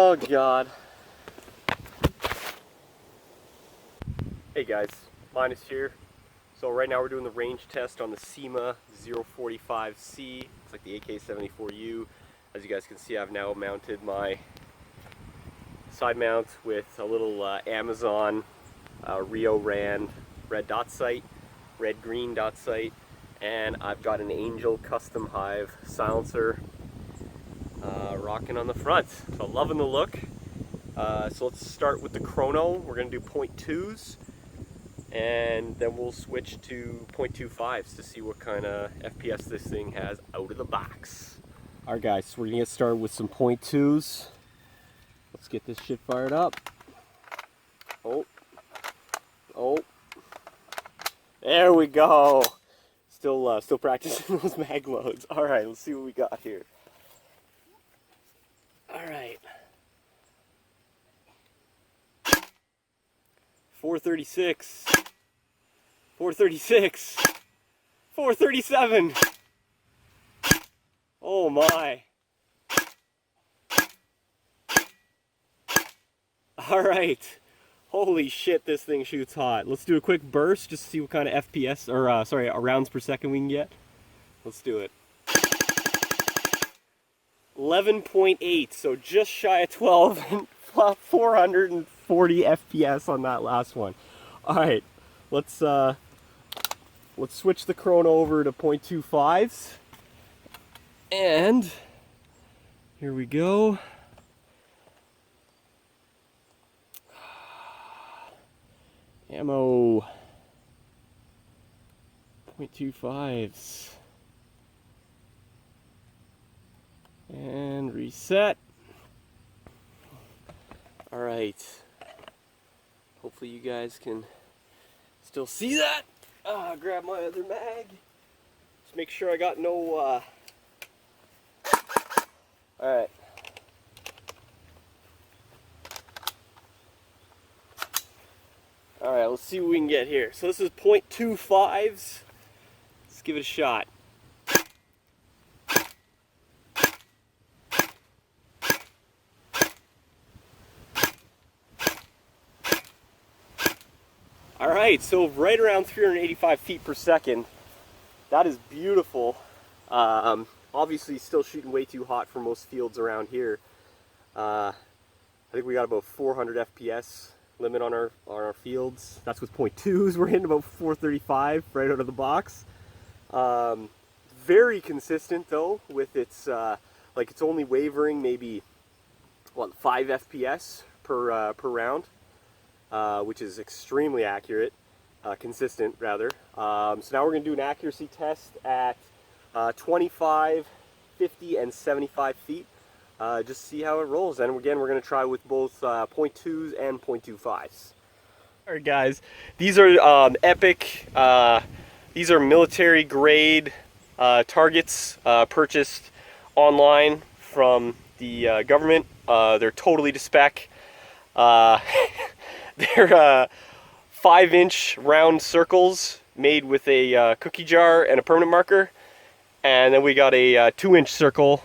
Oh God. Hey guys, Linus here. So right now we're doing the range test on the Cyma 045C. It's like the AK-74U. As you guys can see, I've now mounted my side mount with a little Amazon Rio Rand red dot sight, red-green dot sight, and I've got an Angel Custom Hive silencer rocking on the front. So loving the look. So let's start with the chrono. We're going to do 0.2s. And then we'll switch to 0.25s to see what kind of FPS this thing has out of the box. Alright guys, so we're going to get started with some 0.2s. Let's get this shit fired up. Oh. There we go. Still practicing those mag loads. Alright, let's see what we got here. Alright. 436. 436. 437. Oh my. Alright. Holy shit, this thing shoots hot. Let's do a quick burst just to see what kind of FPS, or rounds per second we can get. Let's do it. 11.8, so just shy of 12 and 440 FPS on that last one. Alright, let's switch the chrono over to 0.25s. And here we go. Ammo. 0.25s. And reset. Alright. Hopefully you guys can still see that. Grab my other mag. Just make sure I got no Alright. Alright, let's see what we can get here. So this is 0.25s. Let's give it a shot. Alright, so right around 385 feet per second. That is beautiful. Obviously still shooting way too hot for most fields around here. I think we got about 400 FPS limit on our fields. That's with 0.2s. We're hitting about 435 right out of the box. Very consistent though, with its like it's only wavering maybe 5 FPS per round. Which is extremely accurate, consistent rather. So now we're going to do an accuracy test at 25, 50, and 75 feet. Just see how it rolls. And again, we're going to try with both 0.2s and 0.25s. Alright guys, these are epic, these are military grade targets purchased online from the government. They're totally to spec. They're 5-inch round circles made with a cookie jar and a permanent marker, and then we got a 2-inch circle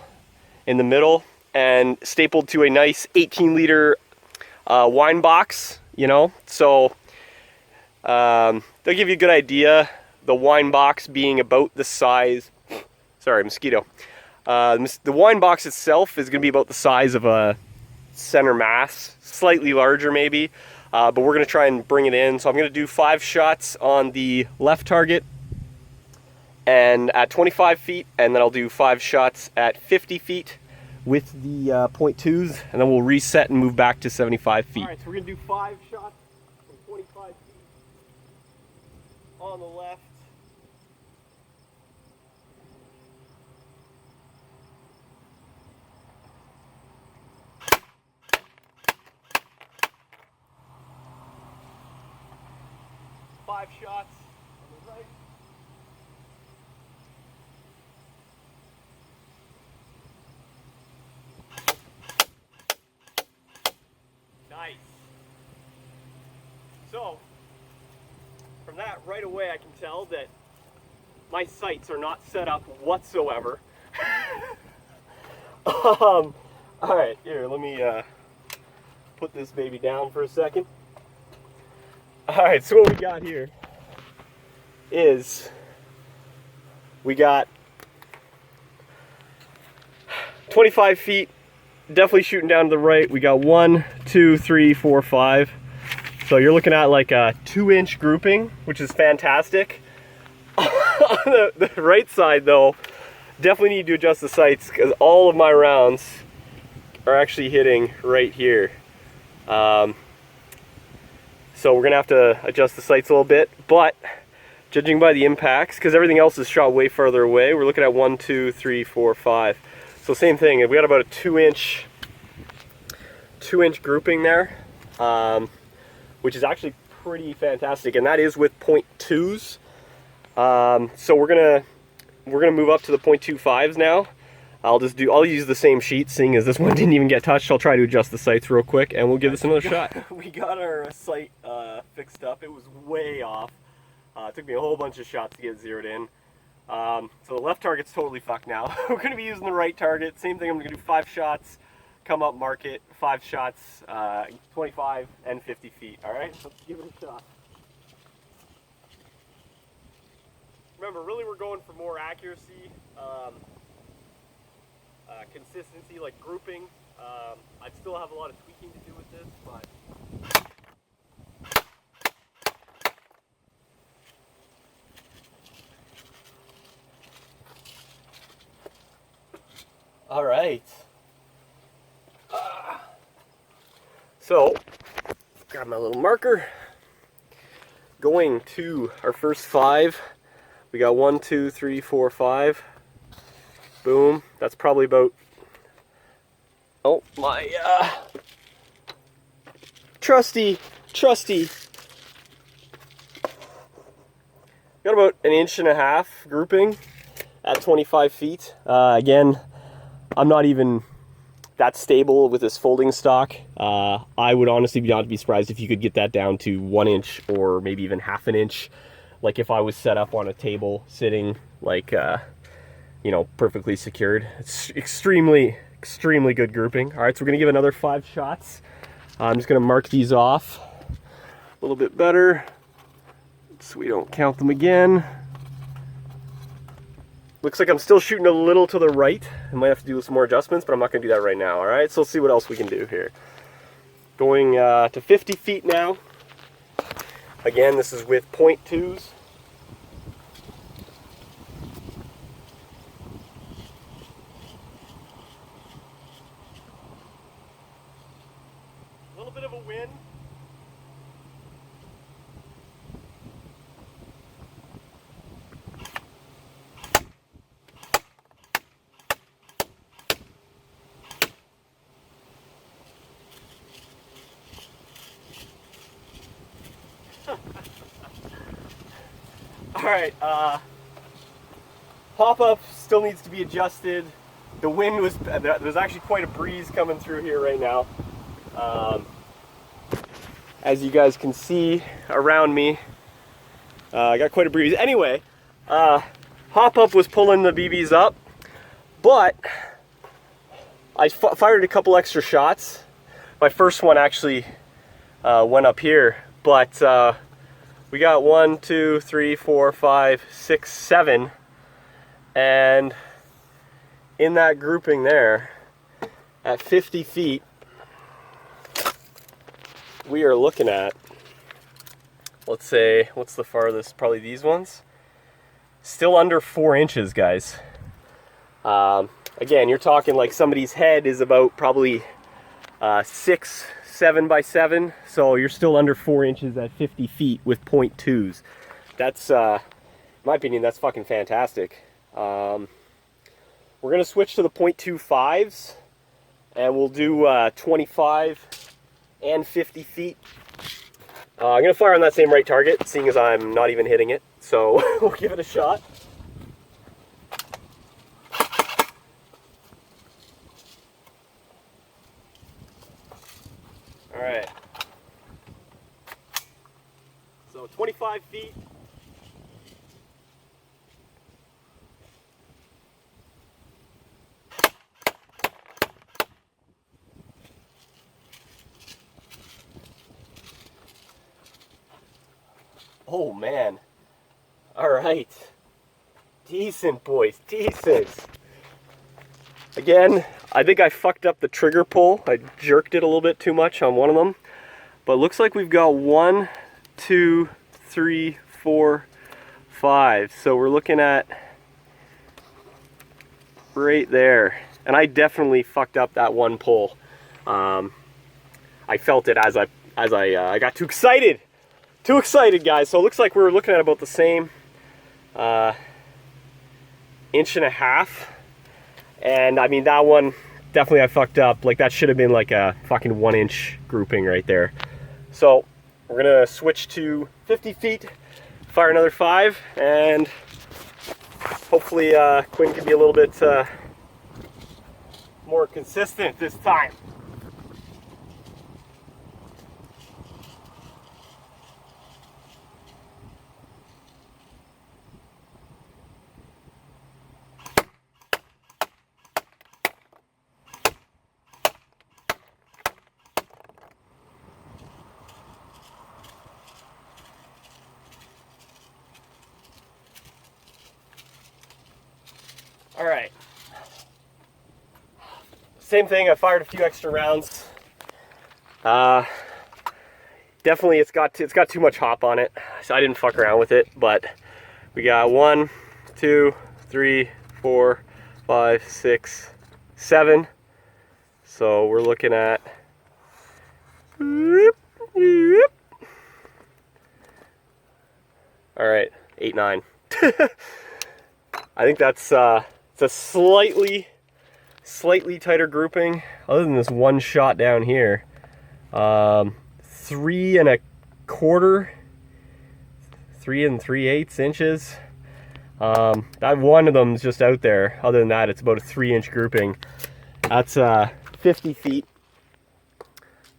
in the middle and stapled to a nice 18-liter wine box, you know. So they'll give you a good idea, the wine box being about the size, sorry, mosquito. The wine box itself is going to be about the size of a center mass, slightly larger maybe. But we're going to try and bring it in. So I'm going to do 5 shots on the left target and at 25 feet, and then I'll do 5 shots at 50 feet with the 0.2s, and then we'll reset and move back to 75 feet. Alright, so we're going to do 5 shots from 25 feet on the left. Five shots on the right. Nice. So, from that right away I can tell that my sights are not set up whatsoever. Alright, here, let me put this baby down for a second. Alright, so what we got here is we got 25 feet, definitely shooting down to the right. We got 1, 2, 3, 4, 5. So you're looking at like a 2-inch grouping, which is fantastic. On the right side though, definitely need to adjust the sights because all of my rounds are actually hitting right here. So we're gonna have to adjust the sights a little bit, but judging by the impacts, because everything else is shot way farther away, we're looking at 1, 2, 3, 4, 5. So same thing, we got about a 2-inch grouping there, which is actually pretty fantastic, and that is with 0.2s. So we're gonna move up to the 0.25s now. I'll use the same sheet, seeing as this one didn't even get touched. I'll try to adjust the sights real quick, and we'll give this another shot. We got our sight fixed up. It was way off. It took me a whole bunch of shots to get it zeroed in. So the left target's totally fucked now. We're gonna be using the right target. Same thing. I'm gonna do 5 shots. Come up, mark it. 5 shots, 25 and 50 feet. All right, let's give it a shot. Remember, really, we're going for more accuracy. Consistency, like grouping. I'd still have a lot of tweaking to do with this, but all right. So, grab my little marker. Going to our first 5. We got 1, 2, 3, 4, 5. Boom. That's probably about, oh my, trusty. Got about 1.5 inches grouping at 25 feet. Again, I'm not even that stable with this folding stock. I would honestly not be surprised if you could get that down to 1 inch or maybe even 1/2 inch. Like if I was set up on a table sitting like, you know, perfectly secured. It's extremely good grouping. All right, so we're gonna give another 5 shots. I'm just gonna mark these off a little bit better so we don't count them again. Looks like I'm still shooting a little to the right. I might have to do some more adjustments, but I'm not gonna do that right now. All right, so let's see what else we can do here. Going to 50 feet now. Again, this is with 0.2s. A little bit of a wind. All right, pop-up still needs to be adjusted. The wind was, there's actually quite a breeze coming through here right now. As you guys can see around me, I got quite a breeze. Anyway, pop-up was pulling the BBs up, but I fired a couple extra shots. My first one actually went up here, but we got 1, 2, 3, 4, 5, 6, 7, and in that grouping there, at 50 feet, we are looking at, let's say, what's the farthest? Probably these ones. Still under 4 inches, guys. Again, you're talking like somebody's head is about probably 6, 7 by 7, so you're still under 4 inches at 50 feet with 0.2s. That's, in my opinion, that's fucking fantastic. We're gonna switch to the 0.25s, and we'll do 25 and 50 feet. I'm gonna fire on that same right target, seeing as I'm not even hitting it, so we'll give it a shot. All right. So 25 feet. Oh man. Alright. Decent, boys, decent. Again, I think I fucked up the trigger pull. I jerked it a little bit too much on one of them. But it looks like we've got 1, 2, 3, 4, 5. So we're looking at right there. And I definitely fucked up that one pull. I felt it as I got too excited. Too excited, guys. So it looks like we're looking at about the same 1.5 inches. And I mean, that one, definitely I fucked up. Like, that should have been like a fucking 1 inch grouping right there. So we're gonna switch to 50 feet, fire another 5, and hopefully Quinn can be a little bit more consistent this time. All right. Same thing, I fired a few extra rounds. Definitely it's got too much hop on it, so I didn't fuck around with it, but we got 1, 2, 3, 4, 5, 6, 7. So we're looking at all right, 8, 9. I think that's it's a slightly tighter grouping, other than this one shot down here. 3 1/4, 3 3/8 inches. That one of them is just out there. Other than that, it's about a 3 inch grouping. That's 50 feet.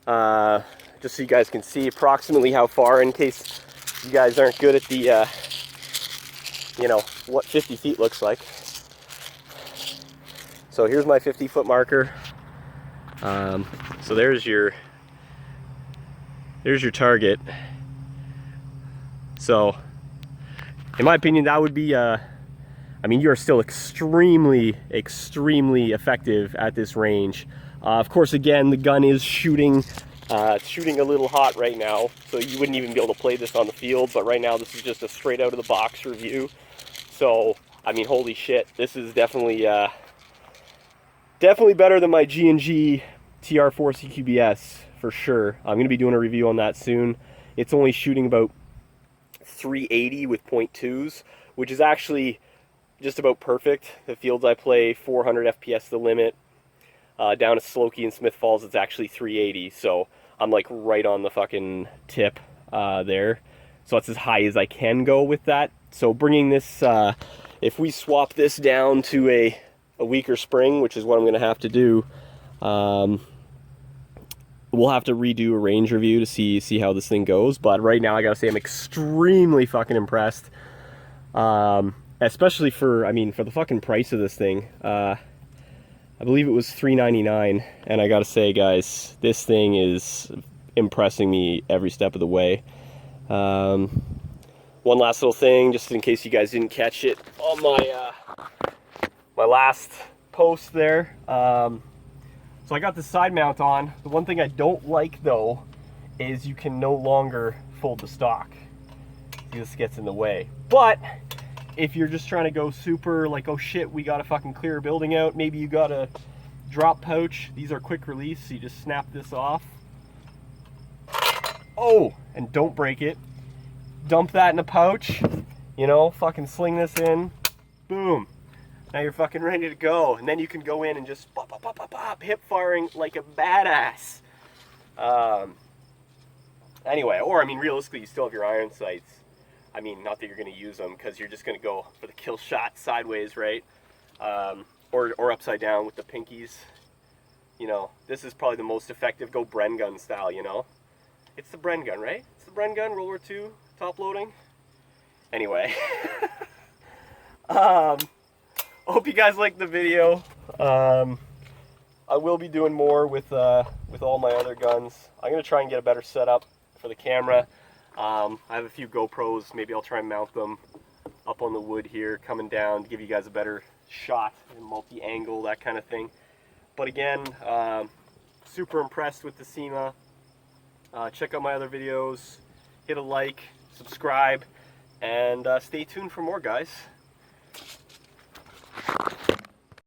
Just so you guys can see approximately how far, in case you guys aren't good at the you know, what 50 feet looks like. So here's my 50-foot marker. So there's your target. So in my opinion, that would be I mean, you're still extremely effective at this range. Of course, again, the gun is shooting a little hot right now, so you wouldn't even be able to play this on the field, but right now this is just a straight out of the box review. So I mean, holy shit, this is definitely better than my G&G TR4 CQBS for sure. I'm going to be doing a review on that soon. It's only shooting about 380 with .2s, which is actually just about perfect. The fields I play, 400 FPS the limit. Down at Slokey and Smith Falls, it's actually 380. So I'm like right on the fucking tip there. So that's as high as I can go with that. So bringing this, if we swap this down to a weaker spring, which is what I'm going to have to do, we'll have to redo a range review to see how this thing goes. But right now, I gotta say, I'm extremely fucking impressed. Especially for the fucking price of this thing. I believe it was $3.99, and I gotta say, guys, this thing is impressing me every step of the way. One last little thing, just in case you guys didn't catch it on my last post there. So I got the side mount on. The one thing I don't like, though, is you can no longer fold the stock. This gets in the way. But if you're just trying to go super like, oh shit, we gotta fucking clear a building out, maybe you got a drop pouch. These are quick release, so you just snap this off. Oh, and don't break it. Dump that in a pouch, you know, fucking sling this in, boom. Now you're fucking ready to go. And then you can go in and just pop, pop, pop, pop, pop, hip firing like a badass. Anyway, or I mean, realistically, you still have your iron sights. I mean, not that you're going to use them, because you're just going to go for the kill shot sideways, right? Or upside down with the pinkies. You know, this is probably the most effective, go Bren gun style, you know? It's the Bren gun, right? It's the Bren gun, World War II, top loading. Anyway. Hope you guys liked the video. I will be doing more with all my other guns. I'm going to try and get a better setup for the camera. I have a few GoPros. Maybe I'll try and mount them up on the wood here, coming down to give you guys a better shot, multi-angle, that kind of thing. But again, super impressed with the Cyma. Check out my other videos, hit a like, subscribe, and stay tuned for more, guys.